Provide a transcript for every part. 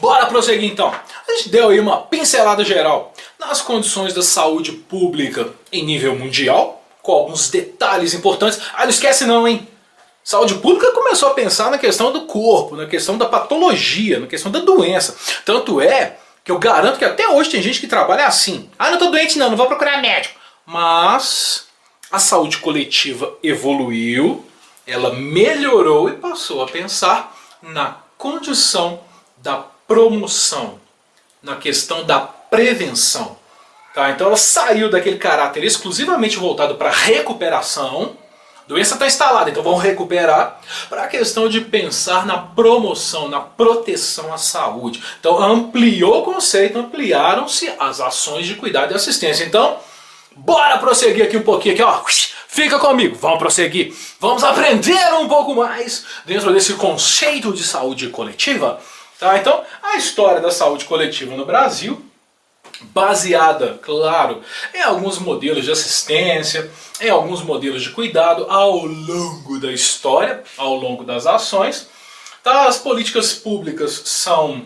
Bora prosseguir então. A gente deu aí uma pincelada geral nas condições da saúde pública em nível mundial, com alguns detalhes importantes. Ah, não esquece não, hein? Saúde pública começou a pensar na questão do corpo, na questão da patologia, na questão da doença. Tanto é que eu garanto que até hoje tem gente que trabalha assim. Ah, não tô doente não, não vou procurar médico. Mas a saúde coletiva evoluiu, ela melhorou e passou a pensar na condição da promoção, na questão da prevenção. Tá? Então ela saiu daquele caráter exclusivamente voltado para recuperação. Doença está instalada, então vamos recuperar, para a questão de pensar na promoção, na proteção à saúde. Então ampliou o conceito, ampliaram-se as ações de cuidado e assistência. Então, bora prosseguir aqui um pouquinho, aqui, ó. Fica comigo, vamos prosseguir. Vamos aprender um pouco mais dentro desse conceito de saúde coletiva. Tá? Então, a história da saúde coletiva no Brasil, baseada, claro, em alguns modelos de assistência, em alguns modelos de cuidado ao longo da história, ao longo das ações. Tá? As políticas públicas são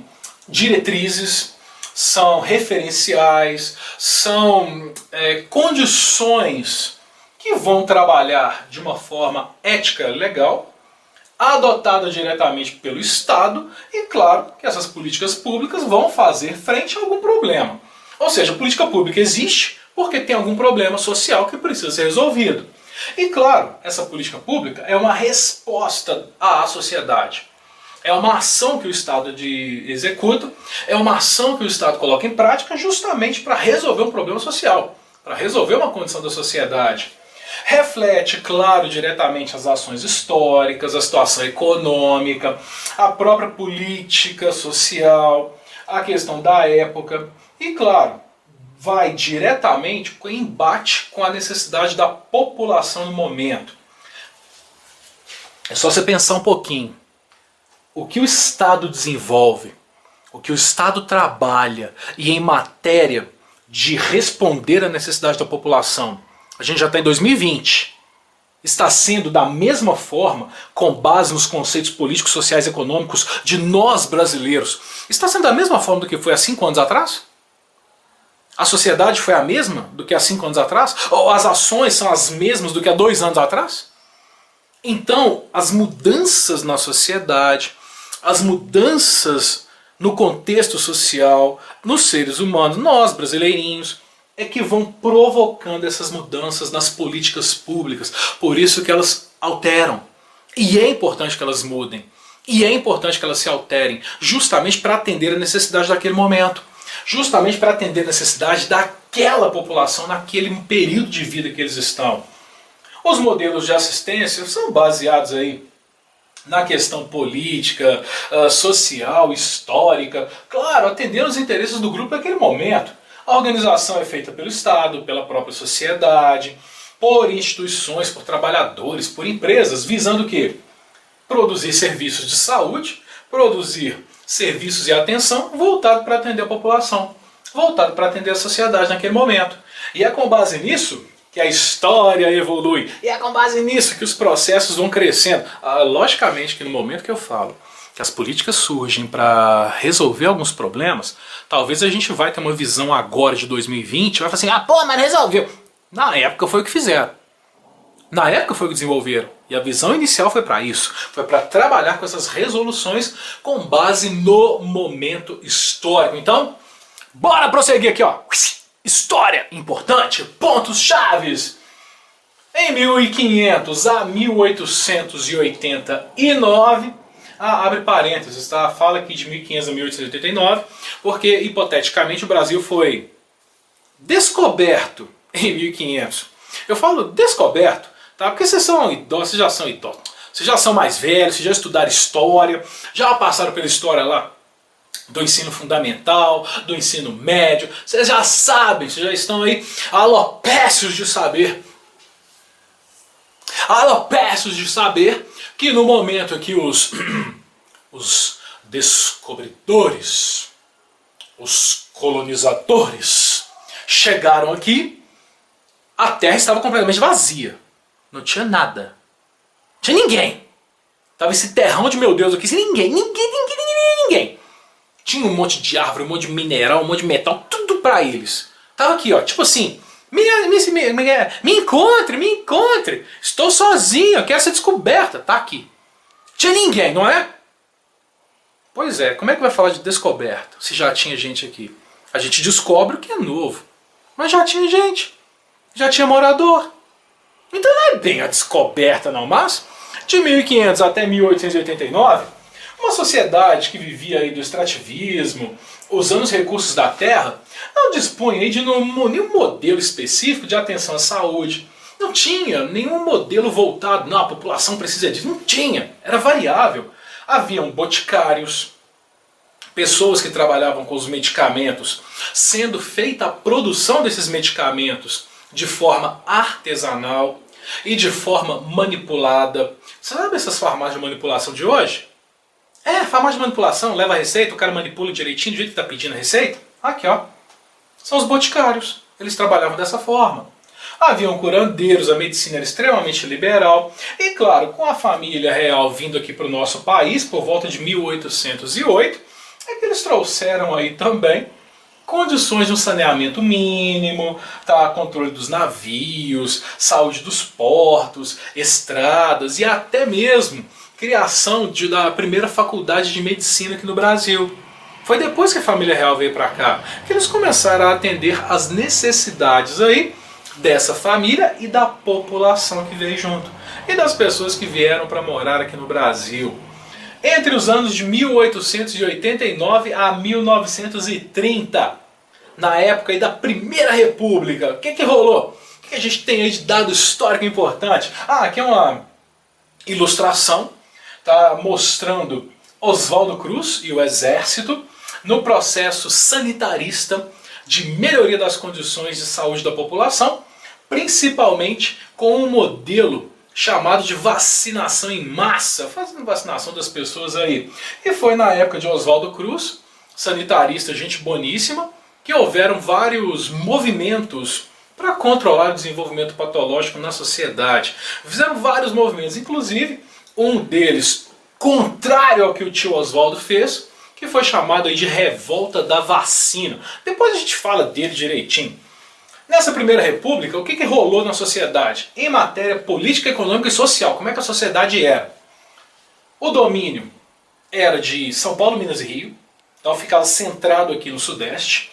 diretrizes, são referenciais, são condições que vão trabalhar de uma forma ética legal, adotada diretamente pelo Estado, e claro que essas políticas públicas vão fazer frente a algum problema. Ou seja, a política pública existe porque tem algum problema social que precisa ser resolvido. E claro, essa política pública é uma resposta à sociedade. É uma ação que o Estado executa, é uma ação que o Estado coloca em prática justamente para resolver um problema social, para resolver uma condição da sociedade. Reflete, claro, diretamente as ações históricas, a situação econômica, a própria política social, a questão da época e, claro, vai diretamente em embate com a necessidade da população no momento. É só você pensar um pouquinho. O que o Estado desenvolve, o que o Estado trabalha e em matéria de responder à necessidade da população, a gente já está em 2020, está sendo da mesma forma, com base nos conceitos políticos, sociais e econômicos de nós brasileiros, está sendo da mesma forma do que foi há 5 anos atrás? A sociedade foi a mesma do que há 5 anos atrás? Ou as ações são as mesmas do que há 2 anos atrás? Então, as mudanças na sociedade, as mudanças no contexto social, nos seres humanos, nós brasileirinhos, é que vão provocando essas mudanças nas políticas públicas. Por isso que elas alteram. E é importante que elas mudem. E é importante que elas se alterem, justamente para atender a necessidade daquele momento. Justamente para atender a necessidade daquela população naquele período de vida que eles estão. Os modelos de assistência são baseados aí na questão política, social, histórica, claro, atendendo os interesses do grupo naquele momento. A organização é feita pelo Estado, pela própria sociedade, por instituições, por trabalhadores, por empresas, visando o quê? Produzir serviços de saúde, produzir serviços e atenção voltado para atender a população, voltado para atender a sociedade naquele momento. E é com base nisso que a história evolui. E é com base nisso que os processos vão crescendo. Logicamente que no momento que eu falo que as políticas surgem para resolver alguns problemas, talvez a gente vai ter uma visão agora de 2020, vai falar assim, ah, pô, mas resolveu. Na época foi o que fizeram. Na época foi o que desenvolveram. E a visão inicial foi para isso. Foi para trabalhar com essas resoluções com base no momento histórico. Então, bora prosseguir aqui, ó. História importante, pontos chaves. Em 1500 a 1889, abre parênteses, tá? Fala aqui de 1500 a 1889, porque hipoteticamente o Brasil foi descoberto em 1500. Eu falo descoberto, tá? Porque vocês são idosos, vocês já são idosos, vocês já são mais velhos, vocês já estudaram história, já passaram pela história lá do ensino fundamental, do ensino médio, vocês já sabem, vocês já estão aí alopécios de saber. Alopécios de saber que no momento que os descobridores, os colonizadores chegaram aqui, a Terra estava completamente vazia. Não tinha nada. Não tinha ninguém. Tava esse terrão de meu Deus aqui, sem ninguém. Tinha um monte de árvore, um monte de mineral, um monte de metal, tudo pra eles. Tava aqui, ó, tipo assim, me encontre, me encontre. Estou sozinho, eu quero ser descoberta. Tá aqui. Tinha ninguém, não é? Pois é, como é que vai falar de descoberta se já tinha gente aqui? A gente descobre o que é novo. Mas já tinha gente. Já tinha morador. Então não é bem a descoberta não, mas de 1500 até 1889, uma sociedade que vivia aí do extrativismo, usando os recursos da terra, não dispunha aí de nenhum modelo específico de atenção à saúde. Não tinha nenhum modelo voltado, não, a população precisa disso. Não tinha, era variável. Haviam boticários, pessoas que trabalhavam com os medicamentos, sendo feita a produção desses medicamentos de forma artesanal e de forma manipulada. Você sabe essas farmácias de manipulação de hoje? Farmácia de manipulação, leva a receita, o cara manipula direitinho do jeito que está pedindo a receita. Aqui, ó. São os boticários. Eles trabalhavam dessa forma. Haviam curandeiros, a medicina era extremamente liberal. E claro, com a família real vindo aqui para o nosso país, por volta de 1808, é que eles trouxeram aí também condições de um saneamento mínimo, controle dos navios, saúde dos portos, estradas e até mesmo criação da primeira faculdade de medicina aqui no Brasil. Foi depois que a família real veio para cá que eles começaram a atender as necessidades aí dessa família e da população que veio junto, e das pessoas que vieram para morar aqui no Brasil. Entre os anos de 1889 a 1930, na época aí da Primeira República, o que rolou? O que a gente tem aí de dado histórico importante? Aqui é uma ilustração, mostrando Oswaldo Cruz e o Exército no processo sanitarista de melhoria das condições de saúde da população, principalmente com um modelo chamado de vacinação em massa, fazendo vacinação das pessoas aí. E foi na época de Oswaldo Cruz, sanitarista, gente boníssima, que houveram vários movimentos para controlar o desenvolvimento patológico na sociedade. Fizeram vários movimentos, inclusive um deles contrário ao que o tio Oswaldo fez, que foi chamado aí de Revolta da Vacina. Depois a gente fala dele direitinho. Nessa Primeira República, o que rolou na sociedade? Em matéria política, econômica e social, como é que a sociedade era? O domínio era de São Paulo, Minas e Rio, então ficava centrado aqui no Sudeste.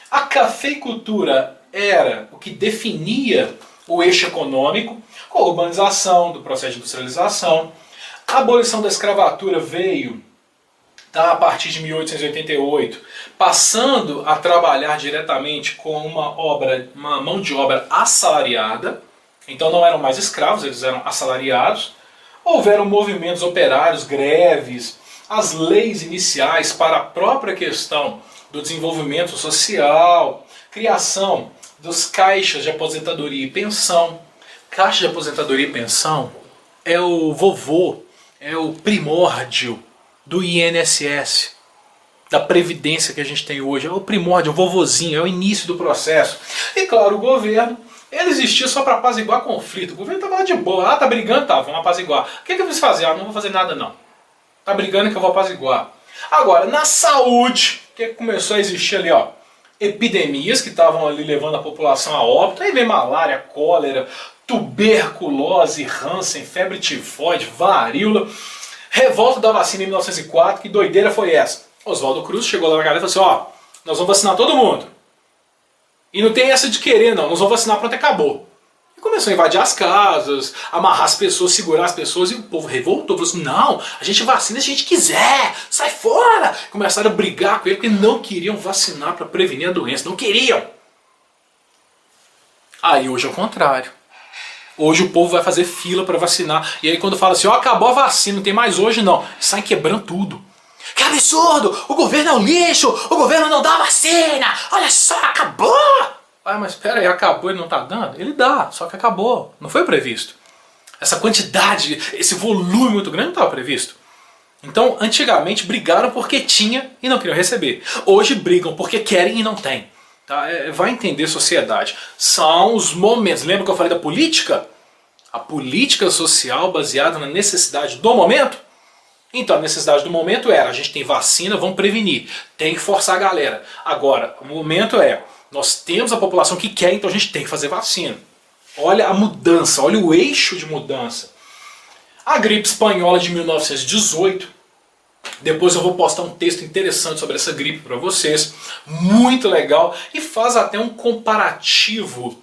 A cafeicultura era o que definia o eixo econômico, com a urbanização, do processo de industrialização. A abolição da escravatura veio a partir de 1888, passando a trabalhar diretamente com uma mão de obra assalariada. Então não eram mais escravos, eles eram assalariados. Houveram movimentos operários, greves, as leis iniciais para a própria questão do desenvolvimento social, criação dos caixas de aposentadoria e pensão. Caixa de aposentadoria e pensão é o vovô, é o primórdio do INSS, da Previdência que a gente tem hoje. É o primórdio, é o vovozinho, é o início do processo. E claro, o governo, ele existia só para apaziguar conflito. O governo estava de boa. Tá brigando? Tá, vamos apaziguar. O que eu preciso fazer? Não vou fazer nada não. Tá brigando que eu vou apaziguar. Agora, na saúde, o que começou a existir ali, ó? Epidemias que estavam ali levando a população a óbito. Aí vem malária, cólera, tuberculose, Hansen, febre tifoide, varíola. Revolta da vacina em 1904, que doideira foi essa? Oswaldo Cruz chegou lá na galera e falou assim, nós vamos vacinar todo mundo. E não tem essa de querer não, nós vamos vacinar, pronto, acabou. E começou a invadir as casas, amarrar as pessoas, segurar as pessoas, e o povo revoltou, falou assim, não, a gente vacina se a gente quiser, sai fora. Começaram a brigar com ele porque não queriam vacinar para prevenir a doença, não queriam. Aí hoje é o contrário. Hoje o povo vai fazer fila para vacinar. E aí quando fala assim, acabou a vacina, não tem mais hoje não. Sai quebrando tudo. Que absurdo! O governo é um lixo! O governo não dá vacina! Olha só, acabou! Mas espera aí, acabou e não tá dando? Ele dá, só que acabou. Não foi previsto. Essa quantidade, esse volume muito grande não estava previsto. Então, antigamente brigaram porque tinha e não queriam receber. Hoje brigam porque querem e não têm. Vai entender sociedade. São os momentos. Lembra que eu falei da política? A política social baseada na necessidade do momento? Então a necessidade do momento era, a gente tem vacina, vamos prevenir, tem que forçar a galera. Agora, o momento é, nós temos a população que quer, então a gente tem que fazer vacina. Olha a mudança, olha o eixo de mudança. A gripe espanhola de 1918, depois eu vou postar um texto interessante sobre essa gripe para vocês, muito legal, e faz até um comparativo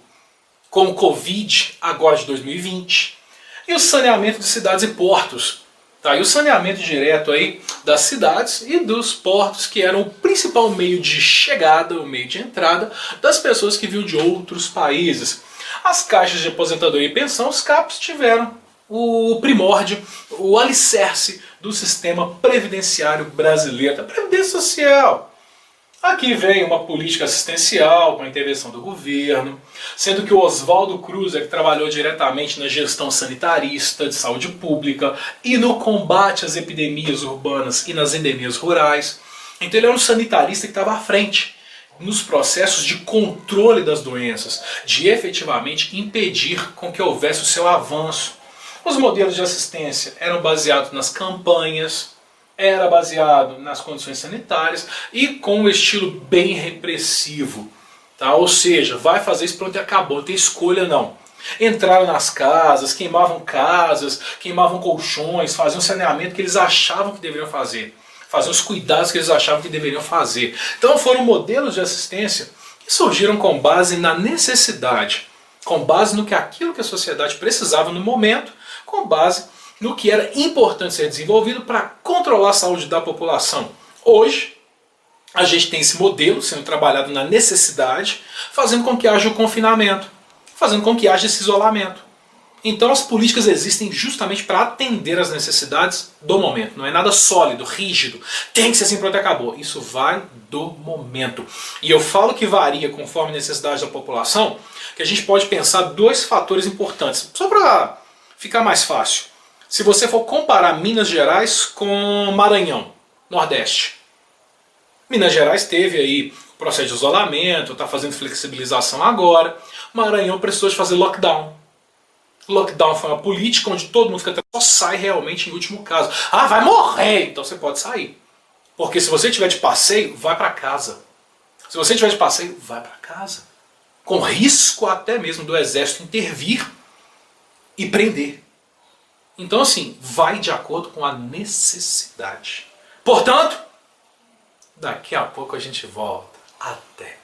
com o Covid agora de 2020. E o saneamento de cidades e portos. Tá? E o saneamento direto aí das cidades e dos portos, que eram o principal meio de chegada, o meio de entrada das pessoas que vinham de outros países. As caixas de aposentadoria e pensão, os CAPs, tiveram o primórdio, o alicerce do sistema previdenciário brasileiro, da Previdência Social. Aqui vem uma política assistencial com a intervenção do governo, sendo que o Oswaldo Cruz, que trabalhou diretamente na gestão sanitarista de saúde pública e no combate às epidemias urbanas e nas endemias rurais. Então ele era um sanitarista que estava à frente nos processos de controle das doenças, de efetivamente impedir com que houvesse o seu avanço. Os modelos de assistência eram baseados nas campanhas, era baseado nas condições sanitárias e com um estilo bem repressivo. Tá? Ou seja, vai fazer isso, pronto e acabou, não tem escolha não. Entraram nas casas, queimavam colchões, faziam saneamento que eles achavam que deveriam fazer. Faziam os cuidados que eles achavam que deveriam fazer. Então foram modelos de assistência que surgiram com base na necessidade, com base no que aquilo que a sociedade precisava no momento, com base no que era importante ser desenvolvido para controlar a saúde da população. Hoje, a gente tem esse modelo sendo trabalhado na necessidade, fazendo com que haja o confinamento, fazendo com que haja esse isolamento. Então as políticas existem justamente para atender às necessidades do momento. Não é nada sólido, rígido, tem que ser assim, pronto, acabou. Isso vai do momento. E eu falo que varia conforme a necessidade da população, que a gente pode pensar dois fatores importantes, só para ficar mais fácil. Se você for comparar Minas Gerais com Maranhão, Nordeste. Minas Gerais teve aí o processo de isolamento, está fazendo flexibilização agora. Maranhão precisou de fazer lockdown. Lockdown foi uma política onde todo mundo fica só sai realmente em último caso. Ah, vai morrer! Então você pode sair. Porque se você estiver de passeio, vai para casa. Se você estiver de passeio, vai para casa. Com risco até mesmo do exército intervir e prender. Então assim, vai de acordo com a necessidade. Portanto, daqui a pouco a gente volta. Até!